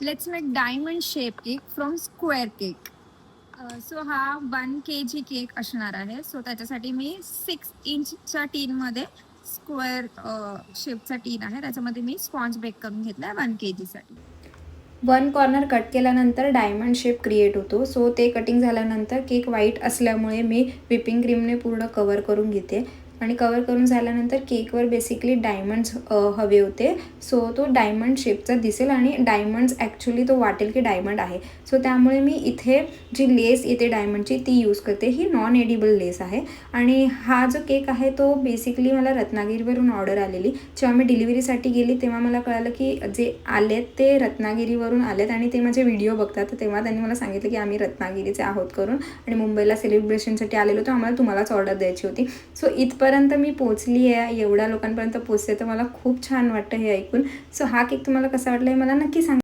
Let's make diamond shape cake from square cake. So हा 1 kg cake असणार आहे. So त्याच्यासाठी मी 6 इंचच्या टीनमध्ये स्क्वेअर शेपचा टीन आहे, त्याच्यामध्ये मी स्पॉन्ज बेक करून घेतला 1 kg साठी. 1 कॉर्नर कट केल्यानंतर डायमंड शेप क्रिएट होतो. सो ते कटिंग झाल्यानंतर केक व्हाईट असल्यामुळे मी व्हिपिंग क्रीमने पूर्ण कवर करून घेते आणि कवर करून झाल्यानंतर केकवर बेसिकली डायमंड्स हवे होते. सो तो डायमंड शेपचा दिसेल आणि डायमंड्स ॲक्च्युली तो वाटेल की डायमंड आहे. सो त्यामुळे मी इथे जी लेस येते डायमंडची ती यूज करते. ही नॉन एडिबल लेस आहे आणि हा जो केक आहे तो बेसिकली मला रत्नागिरीवरून ऑर्डर आलेली. जेव्हा मी डिलिव्हरीसाठी गेली तेव्हा मला कळालं की जे आलेत ते रत्नागिरीवरून आलेत आणि ते माझे व्हिडिओ बघतात. तर तेव्हा त्यांनी मला सांगितलं की आम्ही रत्नागिरीचे आहोत करून आणि मुंबईला सेलिब्रेशनसाठी आलेलो होतो, आम्हाला तुम्हालाच ऑर्डर द्यायची होती. सो इथपर्यंत मी पोचली आहे, एवढ्या लोकांपर्यंत पोचते, तर मला खूप छान वाटतं हे ऐकून. सो हा केक तुम्हाला कसा वाटला हे मला नक्की सांगा.